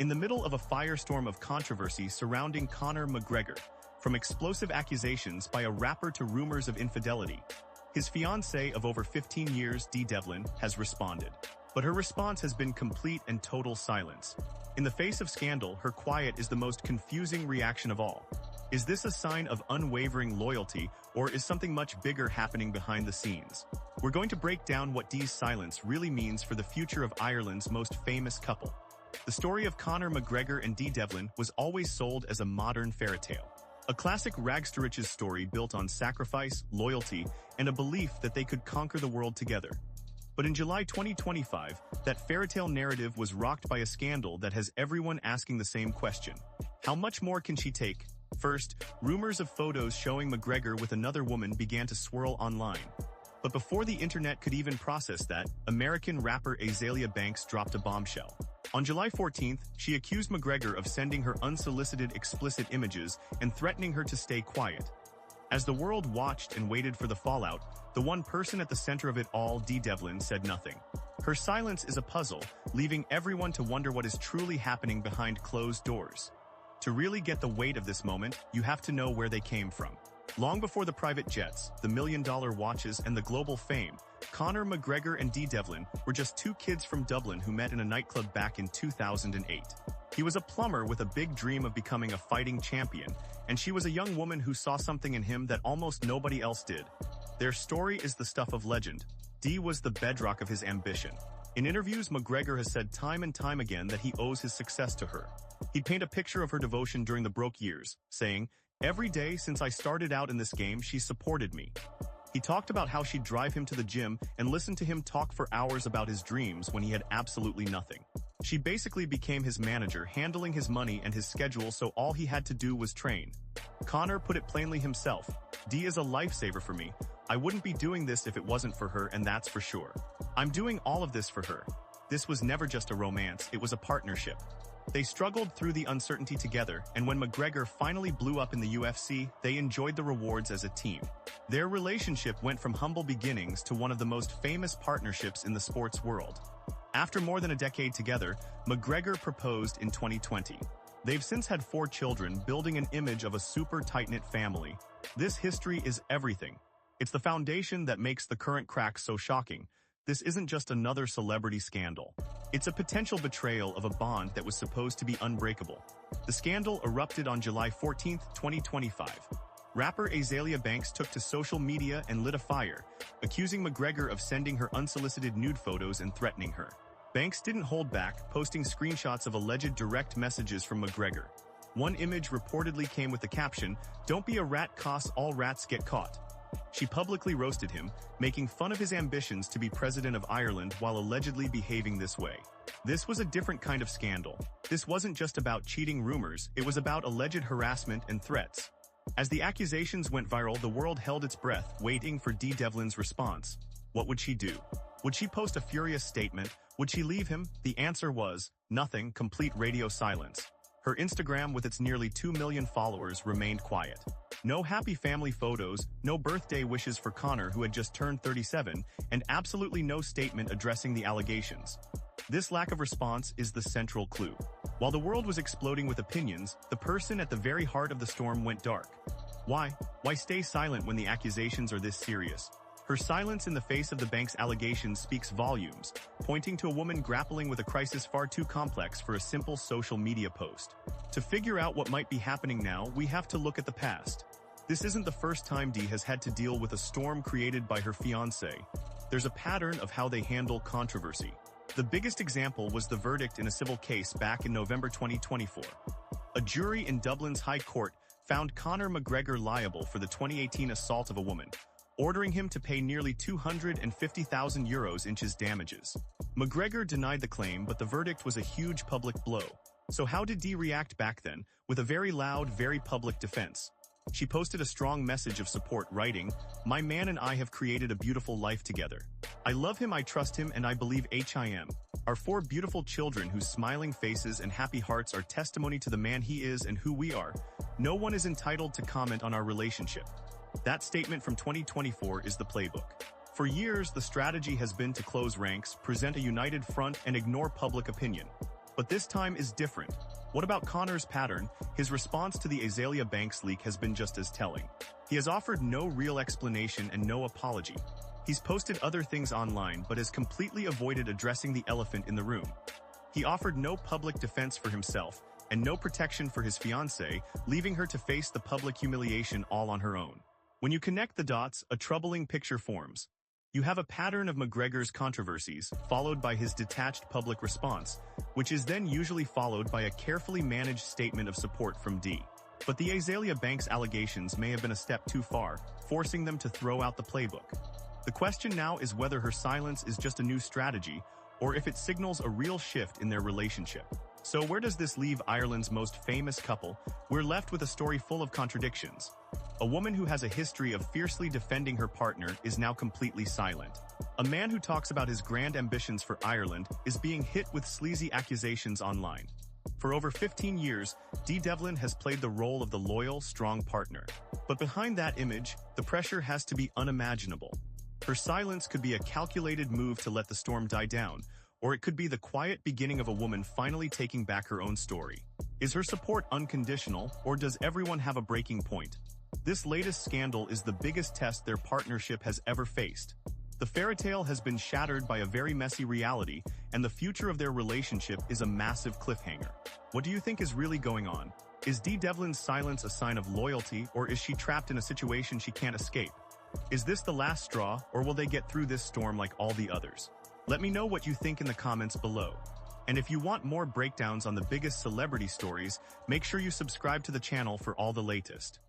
In the middle of a firestorm of controversy surrounding Conor McGregor, from explosive accusations by a rapper to rumors of infidelity, his fiancée of over 15 years, Dee Devlin, has responded. But her response has been complete and total silence. In the face of scandal, her quiet is the most confusing reaction of all. Is this a sign of unwavering loyalty, or is something much bigger happening behind the scenes? We're going to break down what Dee's silence really means for the future of Ireland's most famous couple. The story of Conor McGregor and Dee Devlin was always sold as a modern fairy tale. A classic rags-to-riches story built on sacrifice, loyalty, and a belief that they could conquer the world together. But in July 2025, that fairytale narrative was rocked by a scandal that has everyone asking the same question. How much more can she take? First, rumors of photos showing McGregor with another woman began to swirl online. But before the internet could even process that, American rapper Azealia Banks dropped a bombshell. On July 14th, she accused McGregor of sending her unsolicited explicit images and threatening her to stay quiet. As the world watched and waited for the fallout, the one person at the center of it all, Dee Devlin, said nothing. Her silence is a puzzle, leaving everyone to wonder what is truly happening behind closed doors. To really get the weight of this moment, you have to know where they came from. Long before the private jets, the million-dollar watches, and the global fame, Conor McGregor and Dee Devlin were just two kids from Dublin who met in a nightclub back in 2008. He was a plumber with a big dream of becoming a fighting champion, and she was a young woman who saw something in him that almost nobody else did. Their story is the stuff of legend. Dee was the bedrock of his ambition. In interviews, McGregor has said time and time again that he owes his success to her. He'd paint a picture of her devotion during the broke years, saying, "Every day since I started out in this game, she supported me." He talked about how she'd drive him to the gym and listen to him talk for hours about his dreams when he had absolutely nothing. She basically became his manager, handling his money and his schedule, so all he had to do was train. Conor put it plainly himself, "Dee is a lifesaver for me. I wouldn't be doing this if it wasn't for her, and that's for sure. I'm doing all of this for her." This was never just a romance, it was a partnership. They struggled through the uncertainty together, and when McGregor finally blew up in the UFC, they enjoyed the rewards as a team. Their relationship went from humble beginnings to one of the most famous partnerships in the sports world. After more than a decade together, McGregor proposed in 2020. They've since had 4 children, building an image of a super tight-knit family. This history is everything. It's the foundation that makes the current cracks so shocking. This isn't just another celebrity scandal. It's a potential betrayal of a bond that was supposed to be unbreakable. The scandal erupted on July 14th, 2025. Rapper Azealia Banks took to social media and lit a fire, accusing McGregor of sending her unsolicited nude photos and threatening her. Banks didn't hold back, posting screenshots of alleged direct messages from McGregor. One image reportedly came with the caption, "Don't be a rat, 'cause all rats get caught." She publicly roasted him, making fun of his ambitions to be president of Ireland while allegedly behaving this way. This was a different kind of scandal. This wasn't just about cheating rumors, it was about alleged harassment and threats. As the accusations went viral, the world held its breath, waiting for Dee Devlin's response. What would she do? Would she post a furious statement? Would she leave him? The answer was nothing, complete radio silence. Her Instagram, with its nearly 2 million followers, remained quiet. No happy family photos, no birthday wishes for Conor, who had just turned 37, and absolutely no statement addressing the allegations. This lack of response is the central clue. While the world was exploding with opinions, the person at the very heart of the storm went dark. Why? Why stay silent when the accusations are this serious? Her silence in the face of the Banks allegations speaks volumes, pointing to a woman grappling with a crisis far too complex for a simple social media post. To figure out what might be happening now, we have to look at the past. This isn't the first time Dee has had to deal with a storm created by her fiancé. There's a pattern of how they handle controversy. The biggest example was the verdict in a civil case back in November 2024. A jury in Dublin's High Court found Conor McGregor liable for the 2018 assault of a woman, ordering him to pay nearly €250,000 in his damages. McGregor denied the claim, but the verdict was a huge public blow. So how did Dee react back then? With a very loud, very public defense. She posted a strong message of support, writing, "My man and I have created a beautiful life together. I love him, I trust him, and I believe him. Our 4 beautiful children whose smiling faces and happy hearts are testimony to the man he is and who we are. No one is entitled to comment on our relationship." That statement from 2024 is the playbook. For years, the strategy has been to close ranks, present a united front, and ignore public opinion. But this time is different. What about Conor's pattern? His response to the Azealia Banks leak has been just as telling. He has offered no real explanation and no apology. He's posted other things online but has completely avoided addressing the elephant in the room. He offered no public defense for himself and no protection for his fiancée, leaving her to face the public humiliation all on her own. When you connect the dots, a troubling picture forms. You have a pattern of McGregor's controversies, followed by his detached public response, which is then usually followed by a carefully managed statement of support from Dee. But the Azealia Banks allegations may have been a step too far, forcing them to throw out the playbook. The question now is whether her silence is just a new strategy, or if it signals a real shift in their relationship. So where does this leave Ireland's most famous couple? We're left with a story full of contradictions. A woman who has a history of fiercely defending her partner is now completely silent. A man who talks about his grand ambitions for Ireland is being hit with sleazy accusations online. For over 15 years, Dee Devlin has played the role of the loyal, strong partner. But behind that image, the pressure has to be unimaginable. Her silence could be a calculated move to let the storm die down, or it could be the quiet beginning of a woman finally taking back her own story. Is her support unconditional, or does everyone have a breaking point? This latest scandal is the biggest test their partnership has ever faced. The fairy tale has been shattered by a very messy reality, and the future of their relationship is a massive cliffhanger. What do you think is really going on? Is Dee Devlin's silence a sign of loyalty, or is she trapped in a situation she can't escape? Is this the last straw, or will they get through this storm like all the others? Let me know what you think in the comments below. And if you want more breakdowns on the biggest celebrity stories, make sure you subscribe to the channel for all the latest.